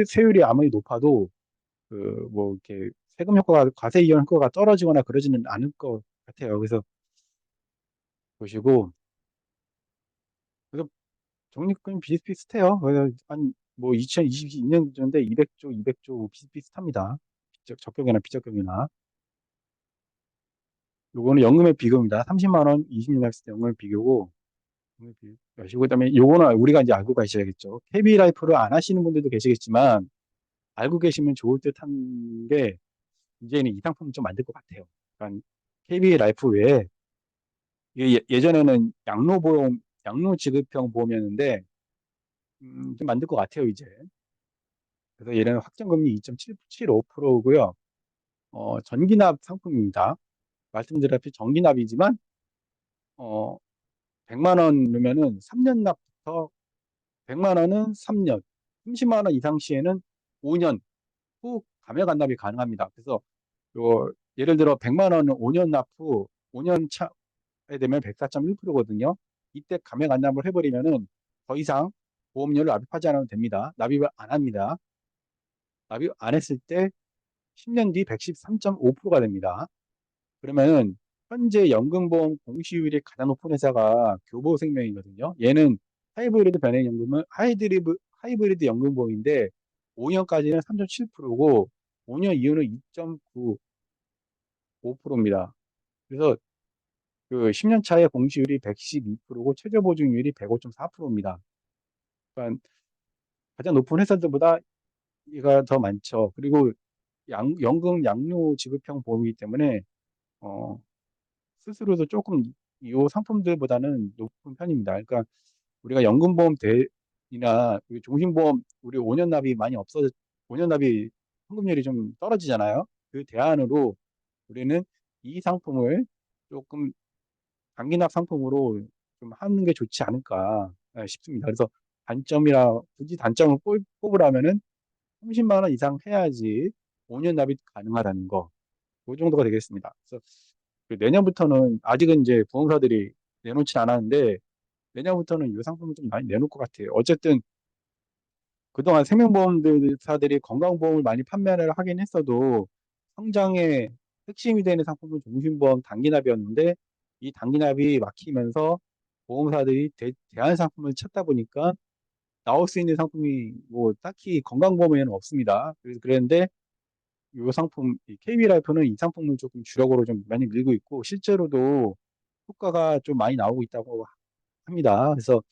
세율이 아무리 높아도 그 뭐 이렇게 세금 효과가 과세 이연 효과가 떨어지거나 그러지는 않을 것 같아요. 그래서 보시고 그래서 적립금 비슷비슷해요. 그래서 한뭐 2022년 전인데 200조 비슷비슷합니다. 적격이나 비적격이나. 요거는 연금의 비교입니다. 30만 원 20년 했을 때 연금의 비교고 여시고 그다음에 요거는 우리가 이제 알고 가셔야겠죠. KB 라이프를 안 하시는 분들도 계시겠지만 알고 계시면 좋을 듯한 게 이제는 이 상품을 좀 만들 것 같아요. 그러니까 KB 라이프 외에 이게 예전에는 양로보험, 양로지급형 보험이었는데 좀 만들 것 같아요 이제. 그래서 얘는 확정금리 2.75%고요. 전기납 상품입니다. 말씀드렸다시피 전기납이지만 어, 100만 원 넣으면은 3년 납부터 100만 원은 3년, 30만 원 이상 시에는 5년 후 감액 반납이 가능합니다. 그래서 요 예를 들어 100만 원은 5년 납후 5년 차에 되면 104.1%거든요. 이때 감액 반납을 해버리면은 더 이상 보험료를 납입하지 않아도 됩니다. 납입을 안 합니다. 납입 안 했을 때 10년 뒤 113.5%가 됩니다. 그러면은 현재 연금보험 공시율이 가장 높은 회사가 교보생명이거든요. 얘는 하이브리드 연금보험인데 5년까지는 3.7%고 5년 이후는 2.95%입니다. 그래서 그 10년 차의 공시율이 112%고 최저 보증률이 105.4%입니다. 그러니까 가장 높은 회사들보다 이가 더 많죠. 그리고 연금 양료 지급형 보험이기 때문에 어, 스스로도 조금 이 상품들보다는 높은 편입니다. 그러니까 우리가 연금보험 대이나 종신보험 우리 5년 납이 많이 없어 5년 납이 환급률이 좀 떨어지잖아요. 그 대안으로 우리는 이 상품을 조금 단기납 상품으로 좀 하는 게 좋지 않을까 싶습니다. 그래서 굳이 단점을 뽑으라면은 30만 원 이상 해야지 5년 납입 가능하다는 거. 그 정도가 되겠습니다. 그래서 그 내년부터는 아직은 이제 보험사들이 내놓지 않았는데 내년부터는 이 상품을 좀 많이 내놓을 것 같아요. 어쨌든 그동안 생명보험사들이 건강보험을 많이 판매를 하긴 했어도 성장의 핵심이 되는 상품은 종신보험 단기납이었는데 이 단기납이 막히면서 보험사들이 대안 상품을 찾다 보니까 나올 수 있는 상품이 뭐 딱히 건강보험에는 없습니다. 그래서 그랬는데 이 상품, 이 KB라이프는 이 상품을 조금 주력으로 좀 많이 밀고 있고 실제로도 효과가 좀 많이 나오고 있다고 합니다. 그래서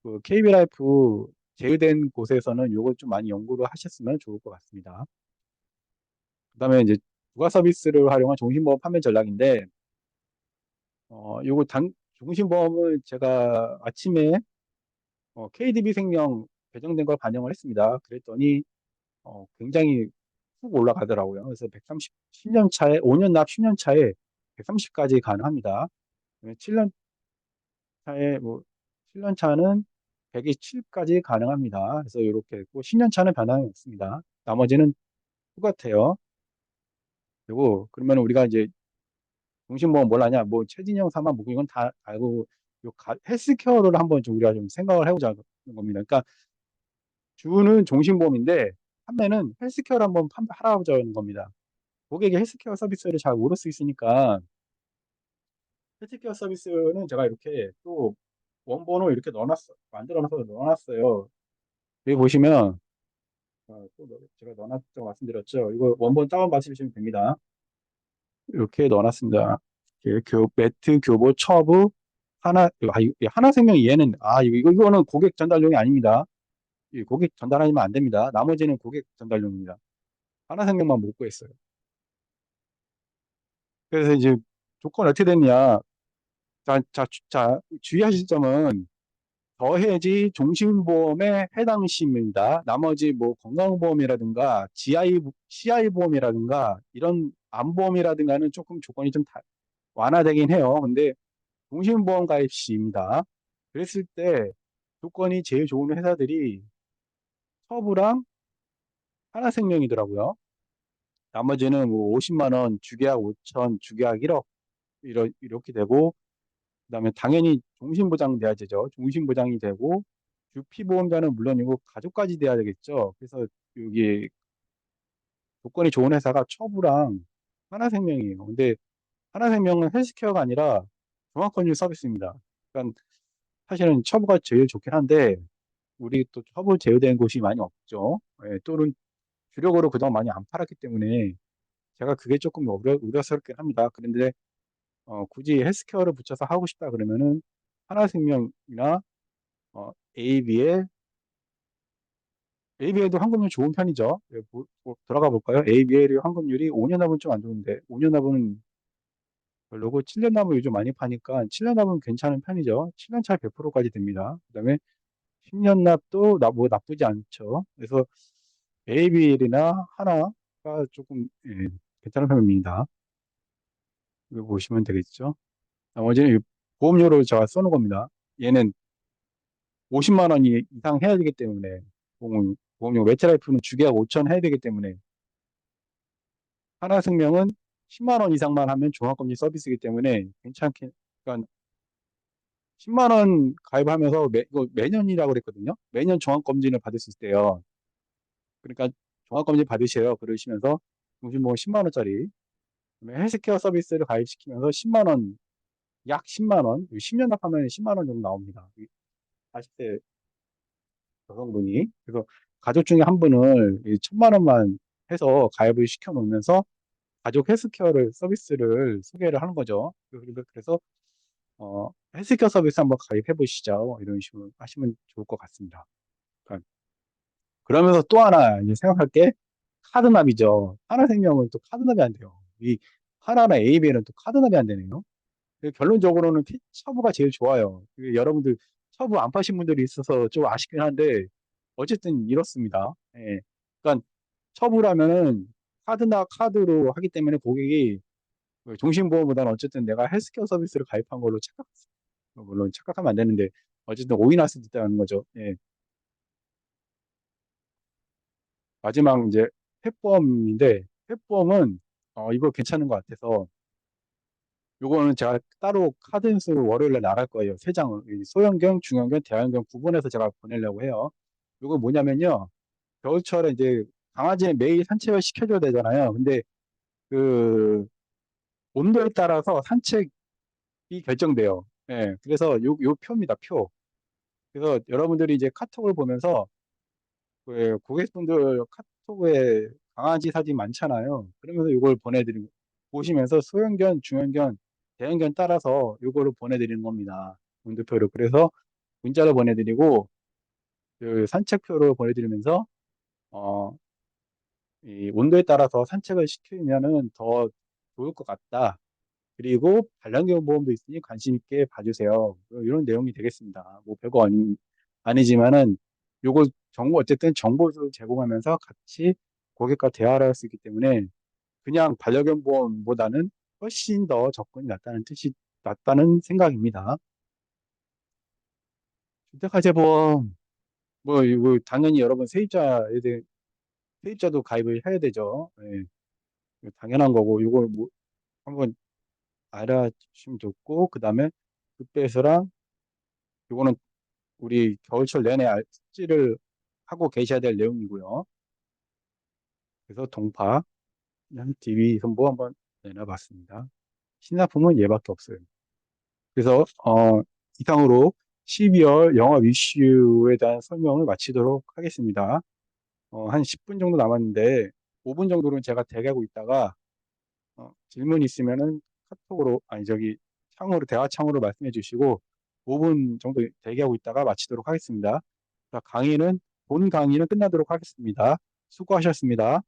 그 KB라이프 제휴된 곳에서는 요걸 좀 많이 연구를 하셨으면 좋을 것 같습니다. 그다음에 이제 부가 서비스를 활용한 종신보험 판매 전략인데 요거 종신보험을 제가 아침에 KDB 생명 배정된 걸 반영을 했습니다. 그랬더니 굉장히 훅 올라가더라고요. 그래서 10년 차에 5년 납 10년 차에 130까지 가능합니다. 7년 차에 뭐 7년 차는 127까지 가능합니다. 그래서 이렇게 했고 10년 차는 변함이 없습니다. 나머지는 똑같아요. 그리고 그러면 우리가 이제 종신보험 뭘 하냐? 뭐 최진영 사망 뭐 이건 다 알고 헬스케어를 한번 좀 우리가 좀 생각을 해보자는 겁니다. 그러니까 주는 종신보험인데 판매는 헬스케어를 한번 하라자는 겁니다. 고객이 헬스케어 서비스를 잘 모를 수 있으니까 헬스케어 서비스는 제가 이렇게 또 원본을 이렇게 만들어놔서 넣어놨어요. 여기 보시면 제가 넣어놨다고 말씀드렸죠. 이거 원본 다운 받으시면 됩니다. 이렇게 넣어놨습니다. 이렇게 매트, 교보, 처부, 하나생명 얘는 이거는 고객 전달용이 아닙니다. 이 고객 전달하면 안 됩니다. 나머지는 고객 전달용입니다. 하나생명만 못 구했어요. 그래서 이제 조건 어떻게 됐냐? 자, 주의하실 점은 더해지 종신보험에 해당 시입니다. 나머지 뭐 건강보험이라든가 CI 보험이라든가 이런 암보험이라든가는 조금 조건이 좀 완화되긴 해요. 근데 종신보험 가입 시입니다. 그랬을 때 조건이 제일 좋은 회사들이 서부랑 하나생명이더라고요. 나머지는 뭐 50만 원, 주계약 5천, 주계약 1억 이렇게 되고, 그다음에 당연히 종신보장 돼야 되죠. 종신보장이 되고 주피보험자는 물론이고 가족까지 돼야 되겠죠. 그래서 여기 조건이 좋은 회사가 처부랑 하나생명이에요. 근데 하나생명은 헬스케어가 아니라 종합건설 서비스입니다. 그러니까 사실은 처부가 제일 좋긴 한데 우리 또 처부 제휴된 곳이 많이 없죠. 예, 또는 주력으로 그동안 많이 안 팔았기 때문에 제가 그게 조금 우려스럽긴 합니다. 그런데 굳이 헬스케어를 붙여서 하고 싶다 그러면은 하나생명이나 AB의 ABA도 환급률 좋은 편이죠. 예, 들어가 볼까요? ABA 환급률이 5년 납은 좀 안 좋은데 5년 납은 별로고 7년 납은 요즘 많이 파니까 7년 납은 괜찮은 편이죠. 7년 차 100%까지 됩니다. 그다음에 10년 납도 뭐 나쁘지 않죠. 그래서 ABL이나 하나가 조금 괜찮은 편입니다. 이거 보시면 되겠죠. 나머지는 이 보험료를 제가 써놓은 겁니다. 얘는 50만 원 이상 해야 되기 때문에 보험료 웨트라이프는 주계약 5천 해야 되기 때문에 하나생명은 10만 원 이상만 하면 종합검진 서비스이기 때문에 괜찮게 그러니까 10만 원 가입하면서 이거 매년이라고 그랬거든요. 매년 종합검진을 받을 수 있대요. 그러니까 종합검진 받으세요. 그러시면서 중심보험 10만 원짜리 헬스케어 서비스를 가입시키면서 10만 원, 약 10만 원, 10년 합하면 10만 원 정도 나옵니다. 40대 여성분이. 그래서 가족 중에 한 분을 1,000만 원만 해서 가입을 시켜 놓으면서 가족 헬스케어를 서비스를 소개를 하는 거죠. 그래서 헬스케어 서비스 한번 가입해 보시죠. 이런 식으로 하시면 좋을 것 같습니다. 그러니까 그러면서 또 하나 이제 생각할 게 카드납이죠. 하나생명은 또 카드납이 안 돼요. 이 하나나 AB에는 또 카드납이 안 되네요. 결론적으로는 처부가 제일 좋아요. 여러분들 처부 안 파신 분들이 있어서 좀 아쉽긴 한데 어쨌든 이렇습니다. 예. 그러니까 처부라면은 카드나 카드로 하기 때문에 고객이 종신보험보다는 어쨌든 내가 헬스케어 서비스를 가입한 걸로 물론 착각하면 안 되는데 어쨌든 오인할 수도 있다는 거죠. 예. 마지막 이제 펫보험인데 펫보험은 이거 괜찮은 것 같아서 요거는 제가 따로 카드 인수로 월요일에 나갈 거예요. 세 장을 소형견, 중형견, 대형견 구분해서 제가 보내려고 해요. 요거 뭐냐면요. 겨울철에 이제 강아지는 매일 산책을 시켜줘야 되잖아요. 근데 그 온도에 따라서 산책이 결정돼요. 예. 그래서 요 표입니다. 표. 그래서 여러분들이 이제 카톡을 보면서 그 고객분들 카톡에 강아지 사진 많잖아요. 그러면서 이걸 보내드리고 보시면서 소형견, 중형견, 대형견 따라서 이거를 보내드리는 겁니다. 온도표를. 그래서 문자로 보내드리고 그 산책표를 보내드리면서 어, 이 온도에 따라서 산책을 시키면은 더 좋을 것 같다. 그리고 반려견 보험도 있으니 관심 있게 봐주세요. 이런 내용이 되겠습니다. 뭐 별거 아니지만은 요거 정보 어쨌든 정보를 제공하면서 같이 고객과 대화를 할 수 있기 때문에 그냥 반려견 보험보다는 훨씬 더 접근이 낫다는 생각입니다. 주택화재보험 뭐 이거 당연히 여러분 세입자도 가입을 해야 되죠. 예, 이거 당연한 거고 이걸 뭐 한번 알아주시면 좋고 그다음에 급배수랑 이거는 우리 겨울철 내내 숙지를 하고 계셔야 될 내용이고요. 그래서 동파, DB 선보 한번 내놔봤습니다. 신납품은 얘밖에 없어요. 그래서 이상으로 12월 영업 이슈에 대한 설명을 마치도록 하겠습니다. 한 10분 정도 남았는데 5분 정도는 제가 대기하고 있다가 질문 있으면은 카톡으로 아니 저기 대화 창으로 말씀해 주시고 5분 정도 대기하고 있다가 마치도록 하겠습니다. 자, 본 강의는 끝나도록 하겠습니다. 수고하셨습니다.